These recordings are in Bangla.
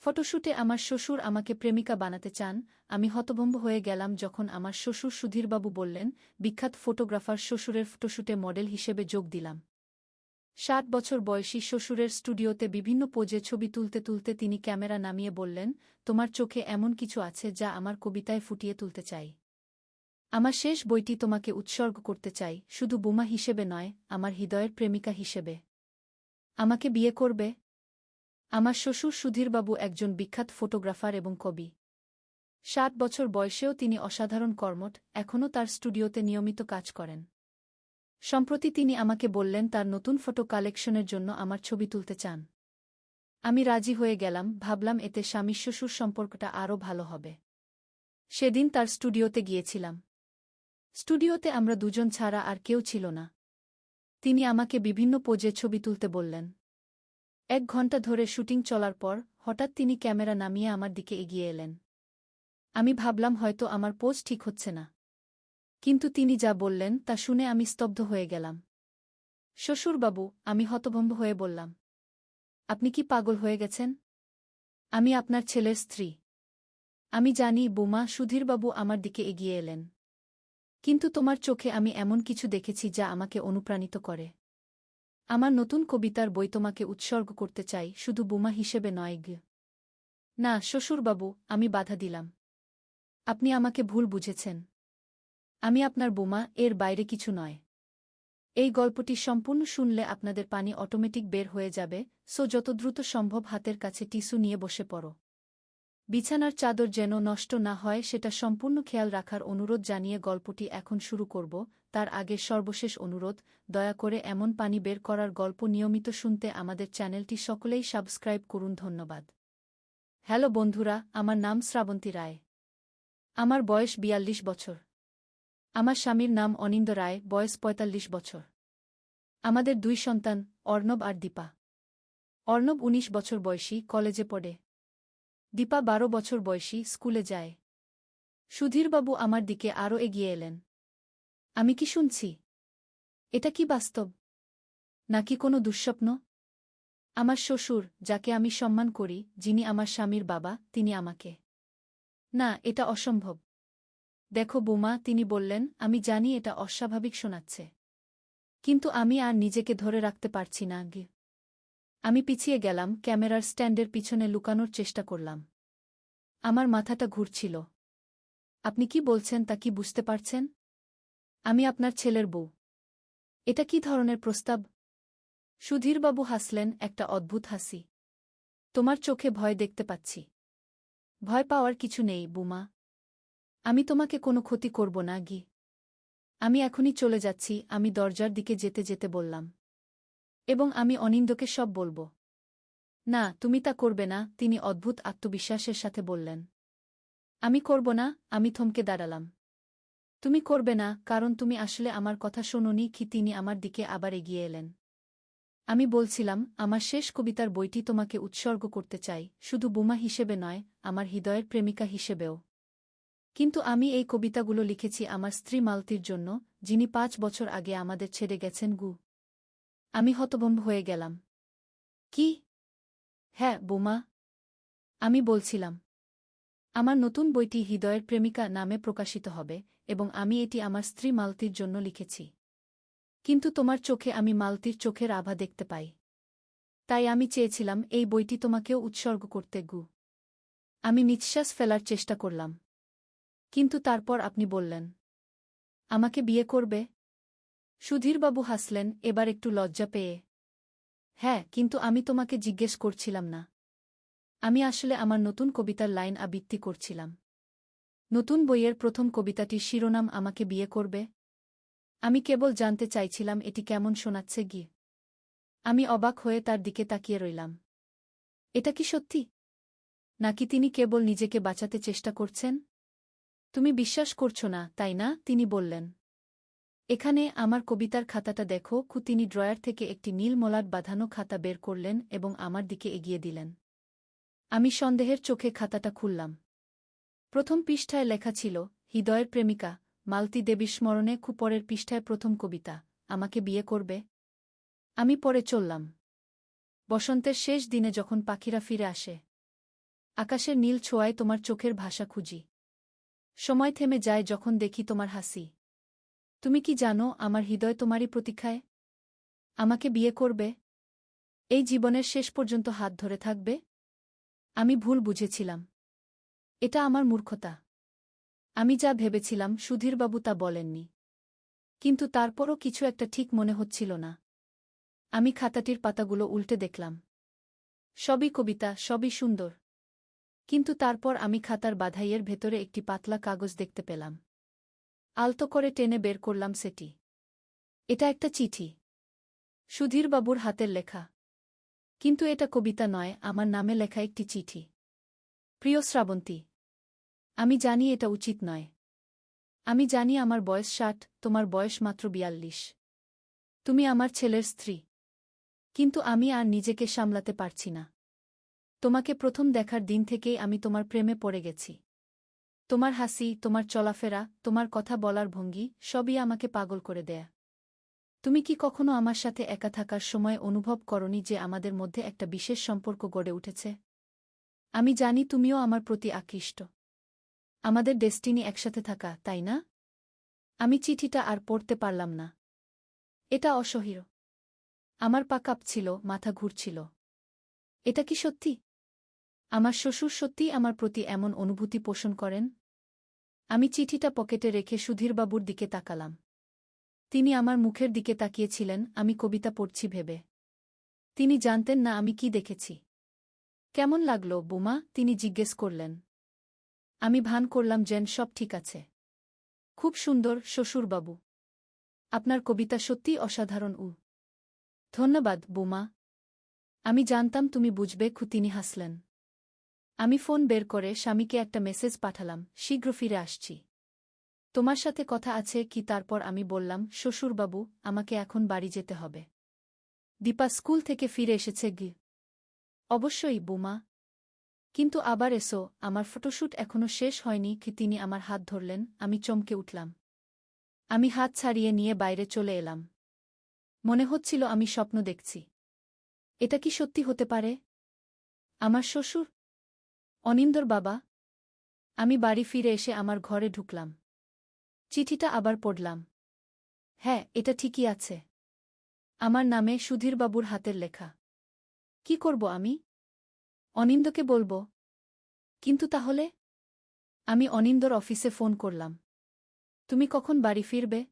ফটোশ্যুটে আমার শ্বশুর আমাকে প্রেমিকা বানাতে চান। আমি হতভম্ব হয়ে গেলাম যখন আমার শ্বশুর সুধীরবাবু বললেন, বিখ্যাত ফটোগ্রাফার শ্বশুরের ফটোশ্যুটে মডেল হিসেবে যোগ দিলাম। ৬০ বছর বয়সী শ্বশুরের স্টুডিওতে বিভিন্ন পোজে ছবি তুলতে তুলতে তিনি ক্যামেরা নামিয়ে বললেন, তোমার চোখে এমন কিছু আছে যা আমার কবিতায় ফুটিয়ে তুলতে চাই। আমার শেষ বইটি তোমাকে উৎসর্গ করতে চাই, শুধু বোমা হিসেবে নয়, আমার হৃদয়ের প্রেমিকা হিসেবে। আমাকে বিয়ে করবে? আমার শ্বশুর সুধীরবাবু একজন বিখ্যাত ফটোগ্রাফার এবং কবি। ৬০ বছর বয়সেও তিনি অসাধারণ কর্মঠ, এখনও তার স্টুডিওতে নিয়মিত কাজ করেন। সম্প্রতি তিনি আমাকে বললেন তার নতুন ফটো কালেকশনের জন্য আমার ছবি তুলতে চান। আমি রাজি হয়ে গেলাম, ভাবলাম এতে স্বামী শ্বশুর সম্পর্কটা আরও ভালো হবে। সেদিন তার স্টুডিওতে গিয়েছিলাম। স্টুডিওতে আমরা দুজন ছাড়া আর কেউ ছিল না। তিনি আমাকে বিভিন্ন পোজে ছবি তুলতে বললেন। ১ ঘণ্টা ধরে শুটিং চলার পর হঠাৎ তিনি ক্যামেরা নামিয়ে আমার দিকে এগিয়ে এলেন। আমি ভাবলাম হয়তো আমার পোজ ঠিক হচ্ছে না। কিন্তু তিনি যা বললেন তা শুনে আমি স্তব্ধ হয়ে গেলাম। শ্বশুরবাবু, আমি হতভম্ব হয়ে বললাম, আপনি কি পাগল হয়ে গেছেন? আমি আপনার ছেলের স্ত্রী। আমি জানি। বোমা। সুধীরবাবু আমার দিকে এগিয়ে এলেন। কিন্তু তোমার চোখে আমি এমন কিছু দেখেছি যা আমাকে অনুপ্রাণিত করে। আমার নতুন কবিতার বই তোমাকে উৎসর্গ করতে চাই, শুধু বোমা হিসেবে নয়। না শ্বশুরবাবু, আমি বাধা দিলাম। আপনি আমাকে ভুল বুঝেছেন। আমি আপনার বোমা, এর বাইরে কিছু নয়। এই গল্পটি সম্পূর্ণ শুনলে আপনাদের পানি অটোমেটিক বের হয়ে যাবে, সো যত দ্রুত সম্ভব হাতের কাছে টিস্যু নিয়ে বসে পড়ো। বিছানার চাদর যেন নষ্ট না হয় সেটা সম্পূর্ণ খেয়াল রাখার অনুরোধ জানিয়ে গল্পটি এখন শুরু করব। তার আগে সর্বশেষ অনুরোধ, দয়া করে এমন পানি বের করার গল্প নিয়মিত শুনতে আমাদের চ্যানেলটি সকলেই সাবস্ক্রাইব করুন। ধন্যবাদ। হ্যালো বন্ধুরা, আমার নাম শ্রাবন্তী রায়। আমার বয়স ৪২ বছর। আমার স্বামীর নাম অনিন্দ রায়, বয়স ৪৫ বছর। আমাদের ২ সন্তান, অর্ণব আর দীপা। অর্ণব ১৯ বছর বয়সী, কলেজে পড়ে। দীপা ১২ বছর বয়সী, স্কুলে যায়। সুধীরবাবু আমার দিকে আরও এগিয়ে এলেন। আমি কি শুনছি? এটা কি বাস্তব? নাকি কোনো দুঃস্বপ্ন? আমার শ্বশুর, যাকে আমি সম্মান করি, যিনি আমার স্বামীর বাবা, তিনি আমাকে। না, এটা অসম্ভব। দেখো বোমা, তিনি বললেন, আমি জানি এটা অস্বাভাবিক শোনাচ্ছে। কিন্তু আমি আর নিজেকে ধরে রাখতে পারছি না। আমি পিছিয়ে গেলাম, ক্যামেরার স্ট্যান্ডের পিছনে লুকানোর চেষ্টা করলাম। আমার মাথাটা ঘুরছিল। আপনি কি বলছেন তা কি বুঝতে পারছেন? আমি আপনার ছেলের বউ। এটা কি ধরনের প্রস্তাব? সুধীরবাবু হাসলেন, একটা অদ্ভুত হাসি। তোমার চোখে ভয় দেখতে পাচ্ছি। ভয় পাওয়ার কিছু নেই বুমা। আমি তোমাকে কোনো ক্ষতি করব না। আমি এখনই চলে যাচ্ছি, আমি দরজার দিকে যেতে যেতে বললাম। এবং আমি অনিন্দকে সব বলবো। না, তুমি তা করবে না, তিনি অদ্ভুত আত্মবিশ্বাসের সাথে বললেন। আমি করব না, আমি থমকে দাঁড়ালাম। তুমি করবে না, কারণ তুমি আসলে আমার কথা শোনোনি কি? তিনি আমার দিকে আবার এগিয়ে এলেন। আমি বলছিলাম, আমার শেষ কবিতার বইটি তোমাকে উৎসর্গ করতে চাই, শুধু বোমা হিসেবে নয়, আমার হৃদয়ের প্রেমিকা হিসেবেও। কিন্তু আমি এই কবিতাগুলো লিখেছি আমার স্ত্রী মালতীর জন্য, যিনি ৫ বছর আগে আমাদের ছেড়ে গেছেন। আমি হতভম্ব হয়ে গেলাম। কি? হ্যাঁ বোমা। আমি বলছিলাম, আমার নতুন বইটি হৃদয়ের প্রেমিকা নামে প্রকাশিত হবে, এবং আমি এটি আমার স্ত্রী মালতীর জন্য লিখেছি। কিন্তু তোমার চোখে আমি মালতীর চোখের আভা দেখতে পাই। তাই আমি চেয়েছিলাম এই বইটি তোমাকেও উৎসর্গ করতে। আমি নিঃশ্বাস ফেলার চেষ্টা করলাম। কিন্তু তারপর আপনি বললেন, আমাকে বিয়ে করবে? সুধীরবাবু হাসলেন, এবার একটু লজ্জা পেয়ে। হ্যাঁ, কিন্তু আমি তোমাকে জিজ্ঞেস করছিলাম না। আমি আসলে আমার নতুন কবিতার লাইন আবৃত্তি করছিলাম। নতুন বইয়ের প্রথম কবিতাটির শিরোনাম আমাকে বিয়ে করবে। আমি কেবল জানতে চাইছিলাম এটি কেমন শোনাচ্ছে। আমি অবাক হয়ে তার দিকে তাকিয়ে রইলাম। এটা কি সত্যি? নাকি তিনি কেবল নিজেকে বাঁচাতে চেষ্টা করছেন? তুমি বিশ্বাস করছো না, তাই না? তিনি বললেন। এখানে আমার কবিতার খাতাটা দেখো। তিনি ড্রয়ার থেকে একটি নীল মলাট বাঁধানো খাতা বের করলেন এবং আমার দিকে এগিয়ে দিলেন। আমি সন্দেহের চোখে খাতাটা খুললাম। প্রথম পৃষ্ঠায় লেখা ছিল, হৃদয়ের প্রেমিকা, মালতী দেবীর স্মরণে। পরের পৃষ্ঠায় প্রথম কবিতা, আমাকে বিয়ে করবে। আমি পড়ে চললাম। বসন্তের শেষ দিনে যখন পাখিরা ফিরে আসে। আকাশের নীল ছোঁয়ায় তোমার চোখের ভাষা খুঁজি। সময় থেমে যায় যখন দেখি তোমার হাসি। তুমি কি জানো আমার হৃদয় তোমারই প্রতীক্ষায়? আমাকে বিয়ে করবে? এই জীবনের শেষ পর্যন্ত হাত ধরে থাকবে? আমি ভুল বুঝেছিলাম। এটা আমার মূর্খতা। আমি যা ভেবেছিলাম সুধীরবাবু তা বলেননি। কিন্তু তারপরও কিছু একটা ঠিক মনে হচ্ছিল না। আমি খাতাটির পাতাগুলো উল্টে দেখলাম। সবই কবিতা, সবই সুন্দর। কিন্তু তারপর আমি খাতার বাঁধাইয়ের ভেতরে একটি পাতলা কাগজ দেখতে পেলাম। আলতো করে টেনে বের করলাম সেটি। এটা একটা চিঠি। সুধীরবাবুর হাতের লেখা। কিন্তু এটা কবিতা নয়, আমার নামে লেখা একটি চিঠি। প্রিয় শ্রাবন্তী, আমি জানি এটা উচিত নয়। আমি জানি আমার বয়স ৬০, তোমার বয়স মাত্র ৪২। তুমি আমার ছেলের স্ত্রী। কিন্তু আমি আর নিজেকে সামলাতে পারছি না। তোমাকে প্রথম দেখার দিন থেকেই আমি তোমার প্রেমে পড়ে গেছি। তোমার হাসি, তোমার চলাফেরা, তোমার কথা বলার ভঙ্গি সবই আমাকে পাগল করে দেয়া। তুমি কি কখনো আমার সাথে একা থাকার সময় অনুভব করনি যে আমাদের মধ্যে একটা বিশেষ সম্পর্ক গড়ে উঠেছে? আমি জানি তুমিও আমার প্রতি আকৃষ্ট। আমাদের ডেস্টিনি একসাথে থাকা, তাই না? আমি চিঠিটা আর পড়তে পারলাম না। এটা অসহ্য। আমার পা কাঁপছিল, মাথা ঘুরছিল। এটা কি সত্যি? আমার শ্বশুর সত্যিই আমার প্রতি এমন অনুভূতি পোষণ করেন? আমি চিঠিটা পকেটে রেখে সুধীরবাবুর দিকে তাকালাম। তিনি আমার মুখের দিকে তাকিয়েছিলেন, আমি কবিতা পড়ছি ভেবে। তিনি জানতেন না আমি কি দেখেছি। কেমন লাগলো, বোমা? তিনি জিজ্ঞেস করলেন। আমি ভান করলাম যেন সব ঠিক আছে। খুব সুন্দর, শ্বশুরবাবু। আপনার কবিতা সত্যিই অসাধারণ। ধন্যবাদ, বোমা। আমি জানতাম তুমি বুঝবে। তিনি হাসলেন। আমি ফোন বের করে স্বামীকে একটা মেসেজ পাঠালাম, শীঘ্র ফিরে আসছি। তোমার সাথে কথা আছে কি? তারপর আমি বললাম, শ্বশুরবাবু, আমাকে এখন বাড়ি যেতে হবে। দীপা স্কুল থেকে ফিরে এসেছে গি? অবশ্যই, বোমা। কিন্তু আবার এসো, আমার ফটোশ্যুট এখনো শেষ হয়নি। তিনি আমার হাত ধরলেন। আমি চমকে উঠলাম। আমি হাত ছাড়িয়ে নিয়ে বাইরে চলে এলাম। মনে হচ্ছিল আমি স্বপ্ন দেখছি। এটা কি সত্যি হতে পারে? আমার শ্বশুর? অনিন্দর বাবা? আমি বাড়ি ফিরে এসে আমার ঘরে ঢুকলাম। চিঠিটা আবার পড়লাম। হ্যাঁ, এটা ঠিকই আছে। আমার নামে সুধীরবাবুর হাতের লেখা। কি করব আমি? অনিন্দকে বলবো? কিন্তু তাহলে? আমি অনিন্দর অফিসে ফোন করলাম। তুমি কখন বাড়ি ফিরবে?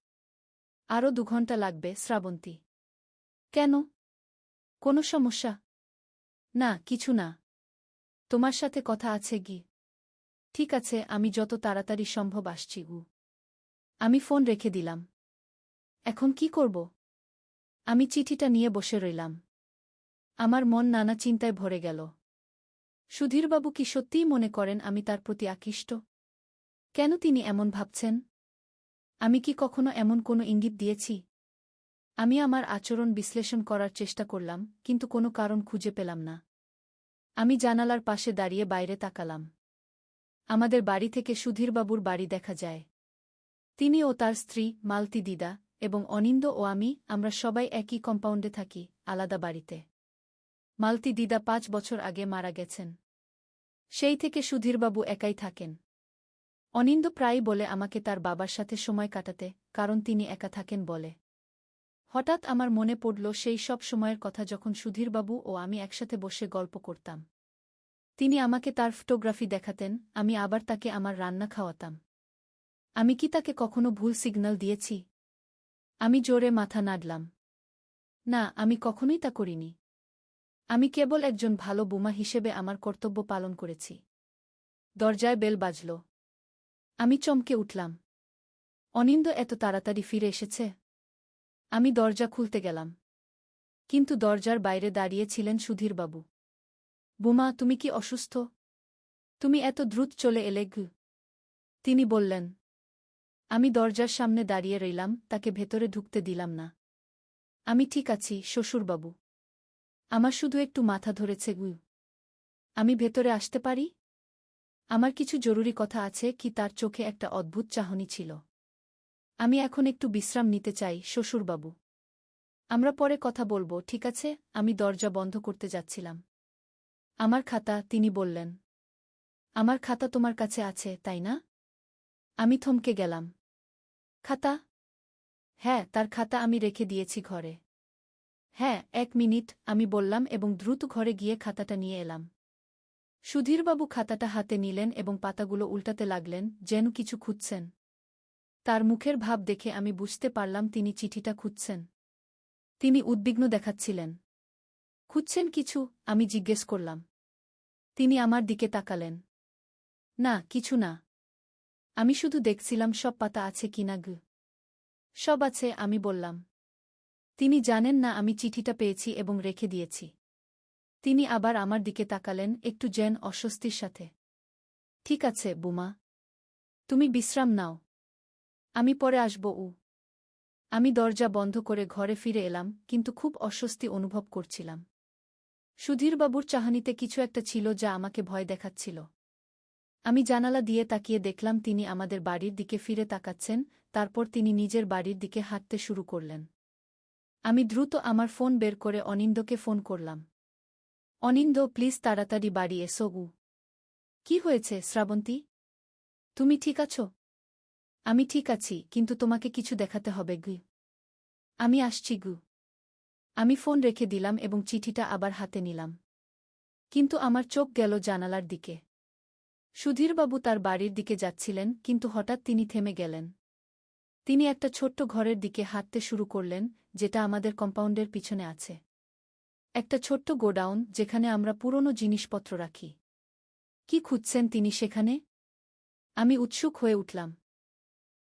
আরও ২ ঘন্টা লাগবে, শ্রাবন্তী। কেন? কোনো সমস্যা? না, কিছু না। তোমার সাথে কথা আছে গি? ঠিক আছে, আমি যত তাড়াতাড়ি সম্ভব আসছি। আমি ফোন রেখে দিলাম। এখন কি করব? আমি চিঠিটা নিয়ে বসে রইলাম। আমার মন নানা চিন্তায় ভরে গেল। সুধীরবাবু কি সত্যিই মনে করেন আমি তার প্রতি আকৃষ্ট? কেন তিনি এমন ভাবছেন? আমি কি কখনো এমন কোনো ইঙ্গিত দিয়েছি? আমি আমার আচরণ বিশ্লেষণ করার চেষ্টা করলাম, কিন্তু কোনো কারণ খুঁজে পেলাম না। আমি জানালার পাশে দাঁড়িয়ে বাইরে তাকালাম। আমাদের বাড়ি থেকে সুধীরবাবুর বাড়ি দেখা যায়। তিনি ও তার স্ত্রী, মালতী দিদা, এবং অনিন্দ ও আমরা সবাই একই কম্পাউন্ডে থাকি, আলাদা বাড়িতে। মালতী দিদা ৫ বছর আগে মারা গেছেন। সেই থেকে সুধীরবাবু একাই থাকেন। অনিন্দ প্রায়ই বলে আমাকে তার বাবার সাথে সময় কাটাতে, কারণ তিনি একা থাকেন বলে। হঠাৎ আমার মনে পড়ল সেই সব সময়ের কথা যখন সুধীরবাবু ও আমি একসাথে বসে গল্প করতাম। তিনি আমাকে তার ফটোগ্রাফি দেখাতেন, আমি আবার তাকে আমার রান্না খাওয়াতাম। আমি কি তাকে কখনো ভুল সিগন্যাল দিয়েছি? আমি জোরে মাথা নাড়লাম। না, আমি কখনোই তা করিনি। আমি কেবল একজন ভালো বোমা হিসেবে আমার কর্তব্য পালন করেছি। দরজায় বেল বাজল। আমি চমকে উঠলাম। অনিন্দ এত তাড়াতাড়ি ফিরে এসেছে? আমি দরজা খুলতে গেলাম। কিন্তু দরজার বাইরে দাঁড়িয়ে ছিলেন সুধীরবাবু। বোমা, তুমি কি অসুস্থ? তুমি এত দ্রুত চলে এলে গু? তিনি বললেন। আমি দরজার সামনে দাঁড়িয়ে রইলাম, তাকে ভেতরে ঢুকতে দিলাম না। আমি ঠিক আছি, শ্বশুরবাবু। আমার শুধু একটু মাথা ধরেছে গু। আমি ভেতরে আসতে পারি? আমার কিছু জরুরি কথা আছে। কি? তার চোখে একটা অদ্ভুত চাহনি ছিল। আমি এখন একটু বিশ্রাম নিতে চাই, শ্বশুরবাবু। আমরা পরে কথা বলবো, ঠিক আছে? আমি দরজা বন্ধ করতে যাচ্ছিলাম। আমার খাতা, তিনি বললেন। আমার খাতা তোমার কাছে আছে, তাই না? আমি থমকে গেলাম। খাতা? হ্যাঁ, তার খাতা আমি রেখে দিয়েছি ঘরে। হ্যাঁ, 1 মিনিট, আমি বললাম এবং দ্রুত ঘরে গিয়ে খাতাটা নিয়ে এলাম। সুধীরবাবু খাতাটা হাতে নিলেন এবং পাতাগুলো উল্টাতে লাগলেন, যেন কিছু খুঁজছেন। তার মুখের ভাব দেখে আমি বুঝতে পারলাম তিনি চিঠিটা খুঁজছেন। তিনি উদ্বিগ্ন দেখাচ্ছিলেন। খুঁজছেন কিছু? আমি জিজ্ঞেস করলাম। তিনি আমার দিকে তাকালেন। না, কিছু না। আমি শুধু দেখছিলাম সব পাতা আছে কিনা। সব আছে, আমি বললাম। তিনি জানেন না আমি চিঠিটা পেয়েছি এবং রেখে দিয়েছি। তিনি আবার আমার দিকে তাকালেন, একটু যেন অস্বস্তির সাথে। ঠিক আছে, বুমা। তুমি বিশ্রাম নাও। আমি পরে আসব। আমি দরজা বন্ধ করে ঘরে ফিরে এলাম, কিন্তু খুব অস্বস্তি অনুভব করছিলাম। সুধীরবাবুর চাহনিতে কিছু একটা ছিল যা আমাকে ভয় দেখাচ্ছিল। আমি জানালা দিয়ে তাকিয়ে দেখলাম তিনি আমাদের বাড়ির দিকে ফিরে তাকাচ্ছেন, তারপর তিনি নিজের বাড়ির দিকে হাঁটতে শুরু করলেন। আমি দ্রুত আমার ফোন বের করে অনিন্দকে ফোন করলাম। অনিন্দ, প্লিজ তাড়াতাড়ি বাড়ি এসো। কি হয়েছে, শ্রাবন্তী? তুমি ঠিক আছো? আমি ঠিক আছি, কিন্তু তোমাকে কিছু দেখাতে হবে। আমি আসছি। আমি ফোন রেখে দিলাম এবং চিঠিটা আবার হাতে নিলাম। কিন্তু আমার চোখ গেল জানালার দিকে। সুধীরবাবু তার বাড়ির দিকে যাচ্ছিলেন, কিন্তু হঠাৎ তিনি থেমে গেলেন। তিনি একটা ছোট্ট ঘরের দিকে হাঁটতে শুরু করলেন, যেটা আমাদের কম্পাউন্ডের পিছনে আছে। একটা ছোট্ট গোডাউন, যেখানে আমরা পুরনো জিনিসপত্র রাখি। কি খুঁজছেন তিনি সেখানে? আমি উৎসুক হয়ে উঠলাম।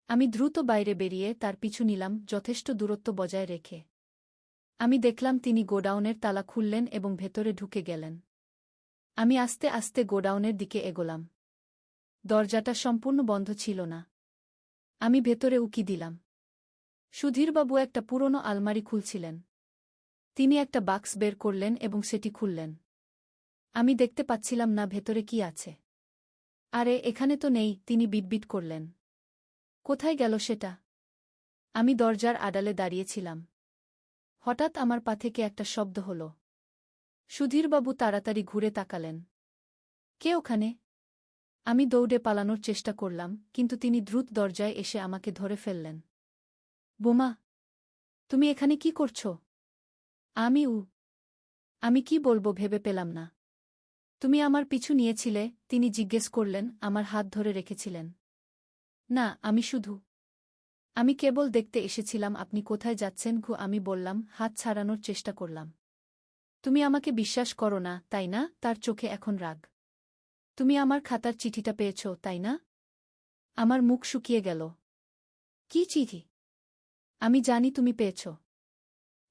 আমি দ্রুত বাইরে বেরিয়ে তার পিছু নিলাম, যথেষ্ট দূরত্ব বজায় রেখে। আমি দেখলাম তিনি গোডাউনের তালা খুললেন এবং ভেতরে ঢুকে গেলেন। আমি আস্তে আস্তে গোডাউনের দিকে এগোলাম। দরজাটা সম্পূর্ণ বন্ধ ছিল না। আমি ভেতরে উকি দিলাম। সুধীরবাবু একটা পুরনো আলমারি খুলছিলেন। তিনি একটা বাক্স বের করলেন এবং সেটি খুললেন। আমি দেখতে পাচ্ছিলাম না ভেতরে কি আছে। আরে, এখানে তো নেই, তিনি বিটবিট করলেন। কোথায় গেল সেটা? আমি দরজার আড়ালে দাঁড়িয়েছিলাম। হঠাৎ আমার পা থেকে একটা শব্দ হল। সুধীরবাবু তাড়াতাড়ি ঘুরে তাকালেন। কে ওখানে? আমি দৌড়ে পালানোর চেষ্টা করলাম, কিন্তু তিনি দ্রুত দরজায় এসে আমাকে ধরে ফেললেন। বোমা, তুমি এখানে কি করছ? আমি কি বলবো ভেবে পেলাম না। তুমি আমার পিছু নিয়েছিলে? তিনি জিজ্ঞেস করলেন, আমার হাত ধরে রেখেছিলেন। না, আমি কেবল দেখতে এসেছিলাম আপনি কোথায় যাচ্ছেন। আমি বললাম, হাত ছাড়ানোর চেষ্টা করলাম। তুমি আমাকে বিশ্বাস করো না, তাই না? তার চোখে এখন রাগ। তুমি আমার খাতার চিঠিটা পেয়েছ, তাই না? আমার মুখ শুকিয়ে গেল। কি চিঠি? আমি জানি তুমি পেয়েছ।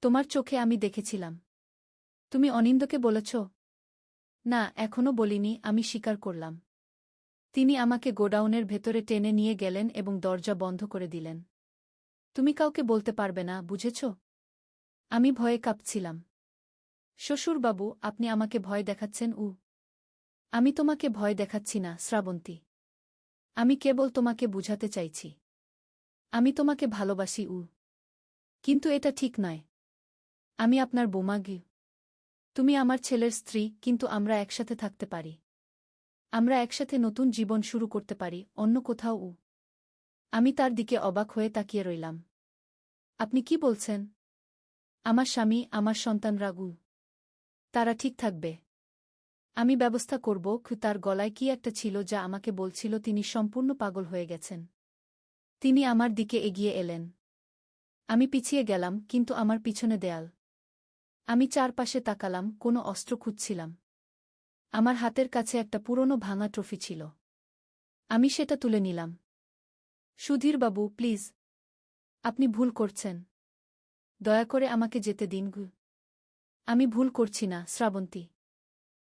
তোমার চোখে আমি দেখেছিলাম। তুমি অনিন্দকে বলেছ? না, এখনো বলিনি, আমি স্বীকার করলাম। তিনি আমাকে গোডাউনের ভেতরে টেনে নিয়ে গেলেন এবং দরজা বন্ধ করে দিলেন। তুমি কাউকে বলতে পারবে না, বুঝেছ? আমি ভয়ে কাঁপছিলাম। শ্বশুরবাবু, আপনি আমাকে ভয় দেখাচ্ছেন। আমি তোমাকে ভয় দেখাচ্ছি না, শ্রাবন্তী। আমি কেবল তোমাকে বুঝাতে চাইছি। আমি তোমাকে ভালোবাসি। কিন্তু এটা ঠিক নয়। আমি আপনার বোমা। তুমি আমার ছেলের স্ত্রী, কিন্তু আমরা একসাথে থাকতে পারি। আমরা একসাথে নতুন জীবন শুরু করতে পারি, অন্য কোথাও। আমি তার দিকে অবাক হয়ে তাকিয়ে রইলাম। আপনি কি বলছেন? আমার স্বামী, আমার সন্তানরা তারা ঠিক থাকবে। আমি ব্যবস্থা করব। তার গলায় কি একটা ছিল যা আমাকে বলছিল তিনি সম্পূর্ণ পাগল হয়ে গেছেন। তিনি আমার দিকে এগিয়ে এলেন। আমি পিছিয়ে গেলাম, কিন্তু আমার পিছনে দেয়াল। আমি চারপাশে তাকালাম, কোনো অস্ত্র খুঁজছিলাম। আমার হাতের কাছে একটা পুরনো ভাঙা ট্রফি ছিল। আমি সেটা তুলে নিলাম। সুধীরবাবু, প্লিজ। আপনি ভুল করছেন। দয়া করে আমাকে যেতে দিন। আমি ভুল করছি না, শ্রাবন্তী।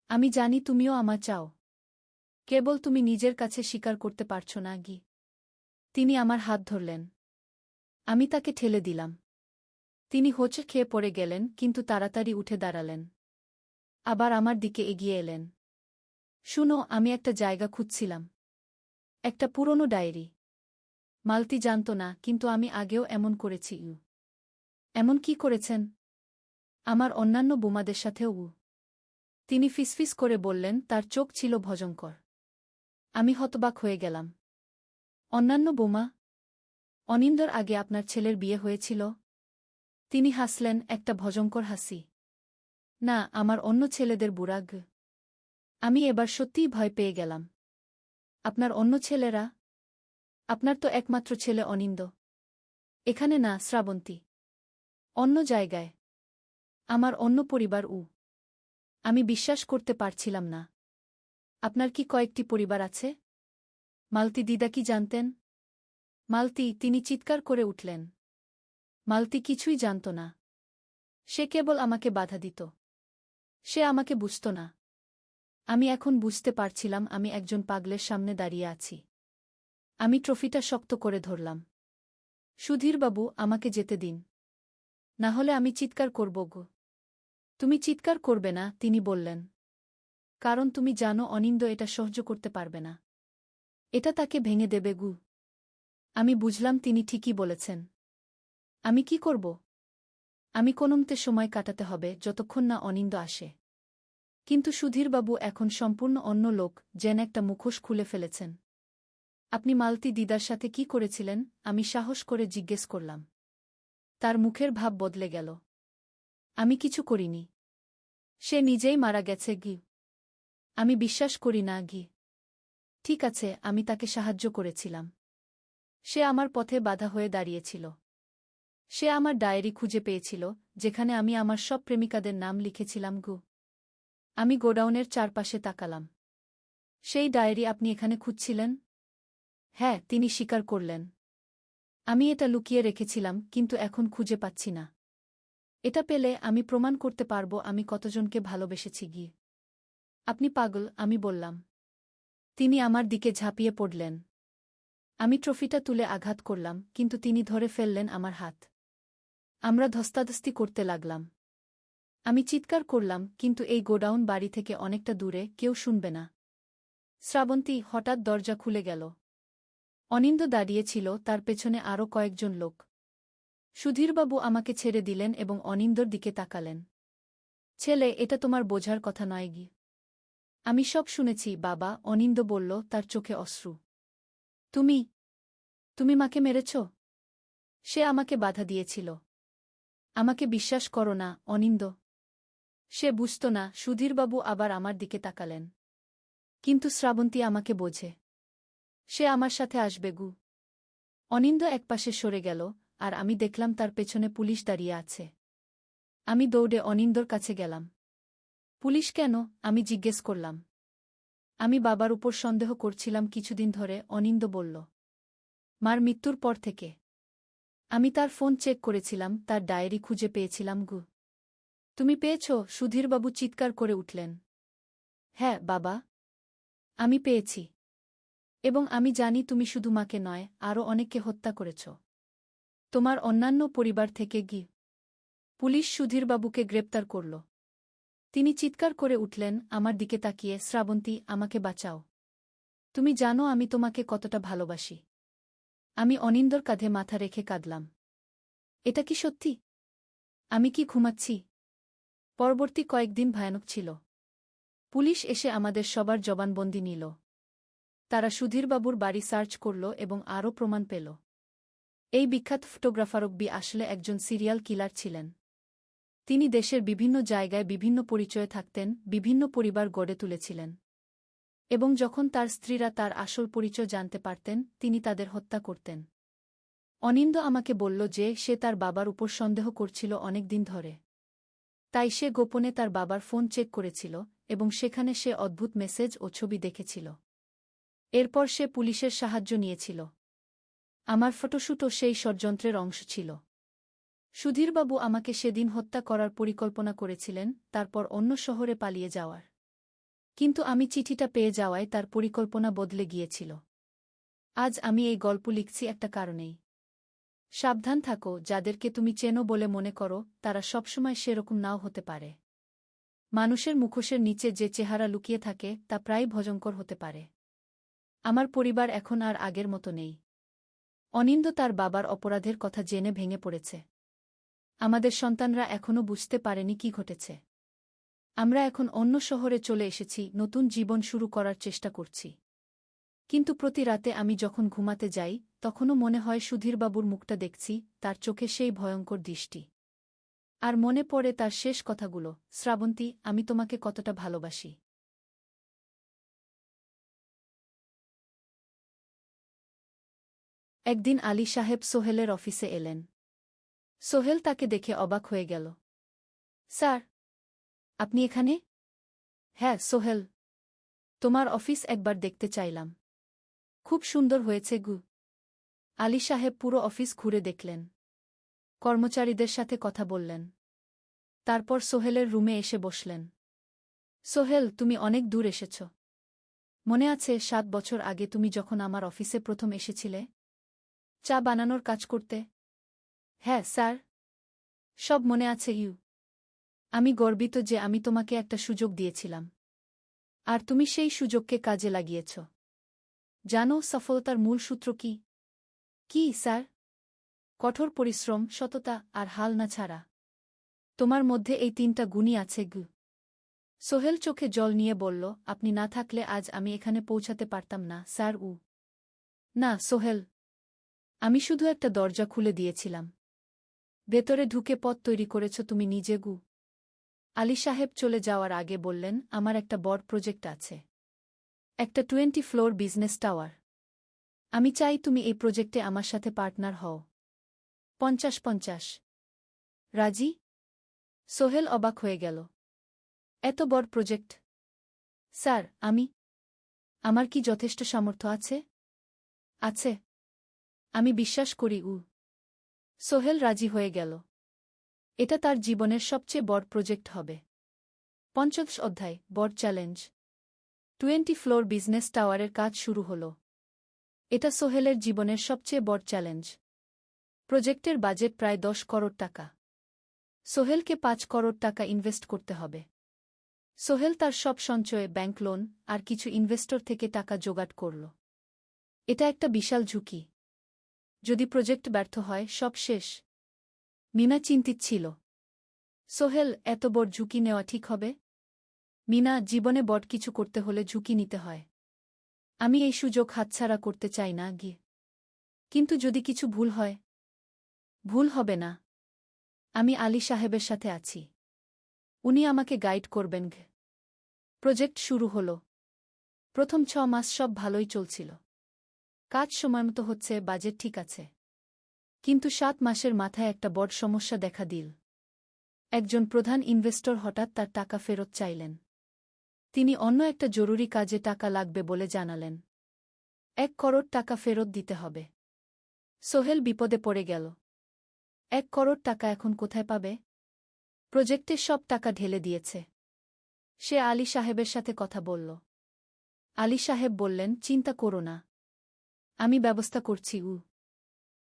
আমি জানি তুমিও আমার চাও। কেবল তুমি নিজের কাছে স্বীকার করতে পারছ না। তিনি আমার হাত ধরলেন। আমি তাকে ঠেলে দিলাম। তিনি হোঁচট খেয়ে পড়ে গেলেন, কিন্তু তাড়াতাড়ি উঠে দাঁড়ালেন। আবার আমার দিকে এগিয়ে এলেন। শুনো, আমি একটা জায়গা খুঁজছিলাম। একটা পুরনো ডায়েরি। মালতী জানত না, কিন্তু আমি আগেও এমন করেছি। এমন কি করেছেন? আমার অন্যান্য বোমাদের সাথেও। তিনি ফিসফিস করে বললেন, তার চোখ ছিল ভয়ঙ্কর। আমি হতবাক হয়ে গেলাম। অন্যান্য বোমা? অনিন্দর আগে আপনার ছেলের বিয়ে হয়েছিল? তিনি হাসলেন, একটা ভয়ঙ্কর হাসি। না, আমার অন্য ছেলেদের বুড়াগ। আমি এবার সত্যিই ভয় পেয়ে গেলাম। আপনার অন্য ছেলেরা? আপনার তো একমাত্র ছেলে অনিন্দ। এখানে না, শ্রাবন্তী। অন্য জায়গায়। আমার অন্য পরিবার। আমি বিশ্বাস করতে পারছিলাম না। আপনার কি কয়েকটি পরিবার আছে? মালতী দিদা কি জানতেন? মালতী, তিনি চিৎকার করে উঠলেন। মালতী কিছুই জানত না। সে কেবল আমাকে বাধা দিত। সে আমাকে বুঝত না। আমি এখন বুঝতে পারছিলাম আমি একজন পাগলের সামনে দাঁড়িয়ে আছি। আমি ট্রফিটা শক্ত করে ধরলাম। সুধীরবাবু, আমাকে যেতে দিন। না হলে আমি চিৎকার করব গো। তুমি চিৎকার করবে না, তিনি বললেন। কারণ তুমি জানো অনিন্দ এটা সহ্য করতে পারবে না। এটা তাকে ভেঙে দেবে গু। আমি বুঝলাম তিনি ঠিকই বলেছেন। আমি কি করব? আমি কোনোমতে সময় কাটাতে হবে যতক্ষণ না অনিন্দ আসে। কিন্তু সুধীরবাবু এখন সম্পূর্ণ অন্য লোক, যেন একটা মুখোশ খুলে ফেলেছেন। আপনি মালতী দিদার সাথে কি করেছিলেন? আমি সাহস করে জিজ্ঞেস করলাম। তার মুখের ভাব বদলে গেল। আমি কিছু করিনি। সে নিজেই মারা গেছে গি। আমি বিশ্বাস করি না গি। ঠিক আছে, আমি তাকে সাহায্য করেছিলাম। সে আমার পথে বাধা হয়ে দাঁড়িয়েছিল। সে আমার ডায়েরি খুঁজে পেয়েছিল, যেখানে আমি আমার সব প্রেমিকাদের নাম লিখেছিলাম গু। আমি গোডাউনের চারপাশে তাকালাম। সেই ডায়েরি আপনি এখানে খুঁজছিলেন? হ্যাঁ, তিনি স্বীকার করলেন। আমি এটা লুকিয়ে রেখেছিলাম, কিন্তু এখন খুঁজে পাচ্ছি না। এটা পেলে আমি প্রমাণ করতে পারব আমি কতজনকে ভালোবেসেছি গিয়ে। আপনি পাগল, আমি বললাম। তিনি আমার দিকে ঝাঁপিয়ে পড়লেন। আমি ট্রফিটা তুলে আঘাত করলাম, কিন্তু তিনি ধরে ফেললেন আমার হাত। আমরা ধস্তাধস্তি করতে লাগলাম। আমি চিৎকার করলাম, কিন্তু এই গোডাউন বাড়ি থেকে অনেকটা দূরে, কেউ শুনবে না। শ্রাবন্তী, হঠাৎ দরজা খুলে গেল। অনিন্দ দাঁড়িয়েছিল, তার পেছনে আরও কয়েকজন লোক। সুধীরবাবু আমাকে ছেড়ে দিলেন এবং অনিন্দর দিকে তাকালেন। ছেলে, এটা তোমার বোঝার কথা নয় গি। আমি সব শুনেছি বাবা, অনিন্দ বলল, তার চোখে অশ্রু। তুমি তুমি মাকে মেরেছ? সে আমাকে বাধা দিয়েছিল। আমাকে বিশ্বাস করো না, অনিন্দ। সে বুঝত না। সুধীরবাবু আবার আমার দিকে তাকালেন। কিন্তু শ্রাবন্তী আমাকে বোঝে। সে আমার সাথে আসবে গু। অনিন্দ একপাশে সরে গেল, আর আমি দেখলাম তার পেছনে পুলিশ দাঁড়িয়ে আছে। আমি দৌড়ে অনিন্দর কাছে গেলাম। পুলিশ কেন? আমি জিজ্ঞেস করলাম। আমি বাবার উপর সন্দেহ করছিলাম কিছুদিন ধরে, অনিন্দ বলল। মার মৃত্যুর পর থেকে। আমি তার ফোন চেক করেছিলাম, তার ডায়েরি খুঁজে পেয়েছিলাম গু। তুমি পেয়েছ? সুধীরবাবু চিৎকার করে উঠলেন। হ্যাঁ বাবা, আমি পেয়েছি। এবং আমি জানি তুমি শুধু মাকে নয়, আরও অনেককে হত্যা করেছ। তোমার অন্যান্য পরিবার থেকে গি। পুলিশ সুধীরবাবুকে গ্রেপ্তার করল। তিনি চিৎকার করে উঠলেন, আমার দিকে তাকিয়ে, শ্রাবন্তী, আমাকে বাঁচাও। তুমি জানো আমি তোমাকে কতটা ভালোবাসি। আমি অনিন্দর কাঁধে মাথা রেখে কাঁদলাম। এটা কি সত্যি? আমি কি ঘুমাচ্ছি? পরবর্তী কয়েকদিন ভয়ানক ছিল। পুলিশ এসে আমাদের সবার জবানবন্দি নিল। তারা সুধীরবাবুর বাড়ি সার্চ করল এবং আরও প্রমাণ পেল। এই বিখ্যাত ফটোগ্রাফারব্বি আসলে একজন সিরিয়াল কিলার ছিলেন। তিনি দেশের বিভিন্ন জায়গায় বিভিন্ন পরিচয়ে থাকতেন, বিভিন্ন পরিবার গড়ে তুলেছিলেন। এবং যখন তার স্ত্রীরা তার আসল পরিচয় জানতে পারতেন, তিনি তাদের হত্যা করতেন। অনিন্দ আমাকে বলল যে সে তার বাবার উপর সন্দেহ করছিল অনেক দিন ধরে। তাই সে গোপনে তার বাবার ফোন চেক করেছিল, এবং সেখানে সে অদ্ভুত মেসেজ ও ছবি দেখেছিল। এরপর সে পুলিশের সাহায্য নিয়েছিল। আমার ফটোশ্যুটও সেই ষড়যন্ত্রের অংশ ছিল। সুধীরবাবু আমাকে সেদিন হত্যা করার পরিকল্পনা করেছিলেন, তারপর অন্য শহরে পালিয়ে যাওয়ার। কিন্তু আমি চিঠিটা পেয়ে যাওয়ায় তার পরিকল্পনা বদলে গিয়েছিল। আজ আমি এই গল্প লিখছি একটা কারণেই। সাবধান থাকো, যাদেরকে তুমি চেনো বলে মনে করো, তারা সবসময় সেরকম নাও হতে পারে। মানুষের মুখোশের নিচে যে চেহারা লুকিয়ে থাকে তা প্রায় ভয়ঙ্কর হতে পারে। আমার পরিবার এখন আর আগের মতো নেই। অনিন্দ তার বাবার অপরাধের কথা জেনে ভেঙে পড়েছে। আমাদের সন্তানরা এখনও বুঝতে পারেনি কি ঘটেছে। আমরা এখন অন্য শহরে চলে এসেছি, নতুন জীবন শুরু করার চেষ্টা করছি। কিন্তু প্রতি রাতে আমি যখন ঘুমাতে যাই তখনও মনে হয় সুধীরবাবুর মুখটা দেখছি, তার চোখে সেই ভয়ঙ্কর দৃষ্টি। আর মনে পড়ে তার শেষ কথাগুলো, শ্রাবন্তী, আমি তোমাকে কতটা ভালোবাসি। একদিন আলী সাহেব সোহেলের অফিসে এলেন। সোহেল তাকে দেখে অবাক হয়ে গেল। স্যার, আপনি এখানে? হ্যাঁ সোহেল, তোমার অফিস একবার দেখতে চাইলাম। খুব সুন্দর হয়েছে গু। আলী সাহেব পুরো অফিস ঘুরে দেখলেন, কর্মচারীদের সাথে কথা বললেন। তারপর সোহেলের রুমে এসে বসলেন। সোহেল, তুমি অনেক দূর এসেছ। মনে আছে 7 বছর আগে তুমি যখন আমার অফিসে প্রথম এসেছিলে চা বানানোর কাজ করতে? হ্যাঁ স্যার, সব মনে আছে ইউ। আমি গর্বিত যে আমি তোমাকে একটা সুযোগ দিয়েছিলাম, আর তুমি সেই সুযোগকে কাজে লাগিয়েছ। জানো সফলতার মূল সূত্র কি? কি স্যার? কঠোর পরিশ্রম, সততা আর হাল না ছাড়া। তোমার মধ্যে এই 3টা গুণই আছে গু। সোহেল চোখে জল নিয়ে বলল, আপনি না থাকলে আজ আমি এখানে পৌঁছাতে পারতাম না স্যার। না সোহেল, আমি শুধু একটা দরজা খুলে দিয়েছিলাম। ভেতরে ঢুকে পথ তৈরি করেছ তুমি নিজে গু। আলী সাহেব চলে যাওয়ার আগে বললেন, আমার একটা বড় প্রজেক্ট আছে, একটা 20 ফ্লোর বিজনেস টাওয়ার। আমি চাই তুমি এই প্রজেক্টে আমার সাথে পার্টনার হও। 50-50। রাজি? সোহেল অবাক হয়ে গেল। এত বড় প্রজেক্ট? স্যার, আমার কি যথেষ্ট সামর্থ্য আছে? আছে, আমি বিশ্বাস করি। সোহেল রাজি হয়ে গেল। এটা তার জীবনের সবচেয়ে বড় প্রজেক্ট হবে। 50 অধ্যায়, বড় চ্যালেঞ্জ। 20 ফ্লোর বিজনেস টাওয়ারের কাজ শুরু হল। এটা সোহেলের জীবনের সবচেয়ে বড় চ্যালেঞ্জ। প্রজেক্টের বাজেট প্রায় 10 করোড় টাকা। সোহেলকে 5 করোড় টাকা ইনভেস্ট করতে হবে। সোহেল তার সব সঞ্চয়ে, ব্যাংক লোন আর কিছু ইনভেস্টর থেকে টাকা জোগাড় করল। এটা একটা বিশাল ঝুঁকি। যদি প্রজেক্ট ব্যর্থ হয়, সব শেষ। মিনা চিন্তিত ছিল। সোহেল, এত বড় ঝুঁকি নেওয়া ঠিক হবে? মিনা, জীবনে বড় কিছু করতে হলে ঝুঁকি নিতে হয়। আমি এই সুযোগ হাতছাড়া করতে চাই না গিয়ে। কিন্তু যদি কিছু ভুল হয়? ভুল হবে না। আমি আলী সাহেবের সাথে আছি, উনি আমাকে গাইড করবেন। প্রজেক্ট শুরু হল। প্রথম 6 মাস সব ভালোই চলছিল। কাজ সময়মতো হচ্ছে, বাজেট ঠিক আছে। কিন্তু 7 মাসের মাথায় একটা বড় সমস্যা দেখা দিল। একজন প্রধান ইনভেস্টর হঠাৎ তার টাকা ফেরত চাইলেন। তিনি অন্য একটা জরুরি কাজে টাকা লাগবে বলে জানালেন। 1 করোড় টাকা ফেরত দিতে হবে। সোহেল বিপদে পড়ে গেল। 1 করোড় টাকা এখন কোথায় পাবে? প্রজেক্টের সব টাকা ঢেলে দিয়েছে। সে আলী সাহেবের সাথে কথা বলল। আলী সাহেব বললেন, চিন্তা করো না, আমি ব্যবস্থা করছি।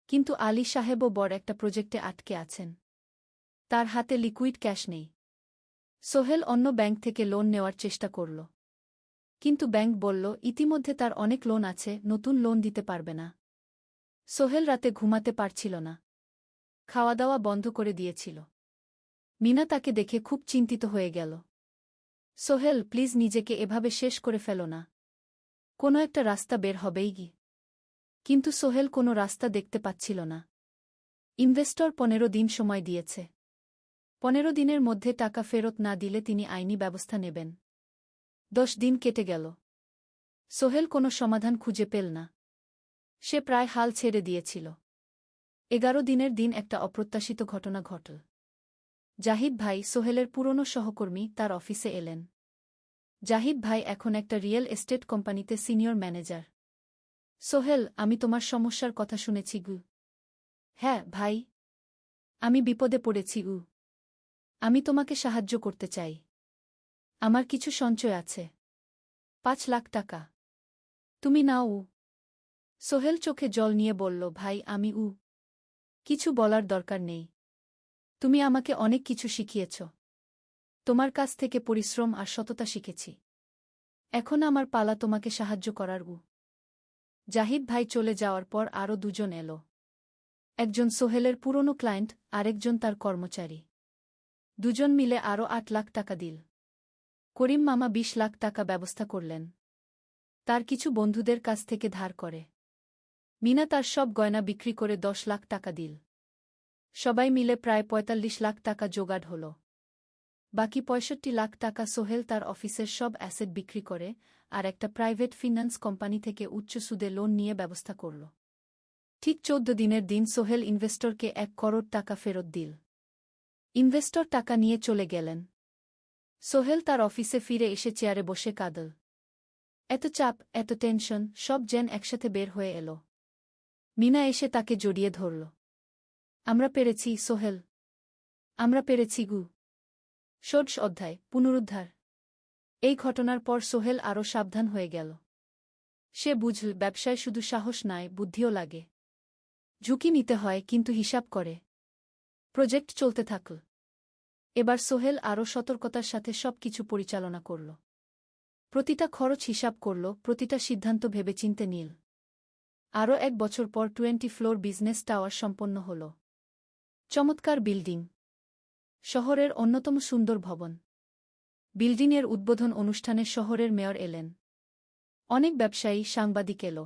কিন্তু আলী সাহেবও বড় একটা প্রজেক্টে আটকে আছেন। তার হাতে লিকুইড ক্যাশ নেই। সোহেল অন্য ব্যাংক থেকে লোন নেওয়ার চেষ্টা করল। কিন্তু ব্যাংক বলল, ইতিমধ্যে তার অনেক লোন আছে, নতুন লোন দিতে পারবে না। সোহেল রাতে ঘুমাতে পারছিল না। খাওয়া দাওয়া বন্ধ করে দিয়েছিল। মিনা তাকে দেখে খুব চিন্তিত হয়ে গেল। সোহেল, প্লিজ নিজেকে এভাবে শেষ করে ফেলো না। কোনো একটা রাস্তা বের হবেই কি। কিন্তু সোহেল কোনো রাস্তা দেখতে পাচ্ছিল না। ইনভেস্টর 15 দিন সময় দিয়েছে। 15 দিনের মধ্যে টাকা ফেরত না দিলে তিনি আইনি ব্যবস্থা নেবেন। 10 দিন কেটে গেল। সোহেল কোনো সমাধান খুঁজে পেল না। সে প্রায় হাল ছেড়ে দিয়েছিল। 11 দিনের দিন একটা অপ্রত্যাশিত ঘটনা ঘটল। জাহিদ ভাই, সোহেলের পুরনো সহকর্মী, তার অফিসে এলেন। জাহিদ ভাই এখন একটা রিয়েল এস্টেট কোম্পানিতে সিনিয়র ম্যানেজার। সোহেল, আমি তোমার সমস্যার কথা শুনেছি গু। হ্যাঁ ভাই, আমি বিপদে পড়েছি। আমি তোমাকে সাহায্য করতে চাই। আমার কিছু সঞ্চয় আছে, 5 লাখ টাকা। তুমি নাও। সোহেল চোখে জল নিয়ে বলল, ভাই আমি কিছু বলার দরকার নেই। তুমি আমাকে অনেক কিছু শিখিয়েছ। তোমার কাছ থেকে পরিশ্রম আর সততা শিখেছি। এখন আমার পালা তোমাকে সাহায্য করার। জাহিদ ভাই চলে যাওয়ার পর আরও 2 জন এলো। একজন সোহেলের পুরনো ক্লায়েন্ট, আরেকজন তার কর্মচারী। 2 জন মিলে আরও 8 লাখ টাকা দিল। করিম মামা 20 লাখ টাকা ব্যবস্থা করলেন। তার কিছু বন্ধুদের কাছ থেকে ধার করে। মিনা তার সব গয়না বিক্রি করে 10 লাখ টাকা দিল। সবাই মিলে প্রায় 45 লাখ টাকা জোগাড় হল। বাকি 65 লাখ টাকা সোহেল তার অফিসের সব অ্যাসেট বিক্রি করে আর একটা প্রাইভেট ফিন্যান্স কোম্পানি থেকে উচ্চ সুদে লোন নিয়ে ব্যবস্থা করল। ঠিক 14 দিনের দিন সোহেল ইনভেস্টরকে 1 করোড় টাকা ফেরত দিল। ইনভেস্টর টাকা নিয়ে চলে গেলেন। সোহেল তার অফিসে ফিরে এসে চেয়ারে বসে কাঁদল। এত চাপ, এত টেনশন, সব যেন একসাথে বের হয়ে এল। মিনা এসে তাকে জড়িয়ে ধরল। আমরা পেরেছি সোহেল, আমরা পেরেছি গু। ষোড়শ অধ্যায়, পুনরুদ্ধার। এই ঘটনার পর সোহেল আরও সাবধান হয়ে গেল। সে বুঝল ব্যবসায় শুধু সাহস নয়, বুদ্ধিও লাগে। ঝুঁকি নিতে হয়, কিন্তু হিসাব করে। প্রজেক্ট চলতে থাকল। এবার সোহেল আরও সতর্কতার সাথে সবকিছু পরিচালনা করল। প্রতিটা খরচ হিসাব করল, প্রতিটা সিদ্ধান্ত ভেবেচিন্তে নিল। আরও 1 বছর পর 20 ফ্লোর বিজনেস টাওয়ার সম্পন্ন হল। চমৎকার বিল্ডিং, শহরের অন্যতম সুন্দর ভবন। বিল্ডিংয়ের উদ্বোধন অনুষ্ঠানে শহরের মেয়র এলেন। অনেক ব্যবসায়ী, সাংবাদিক এল।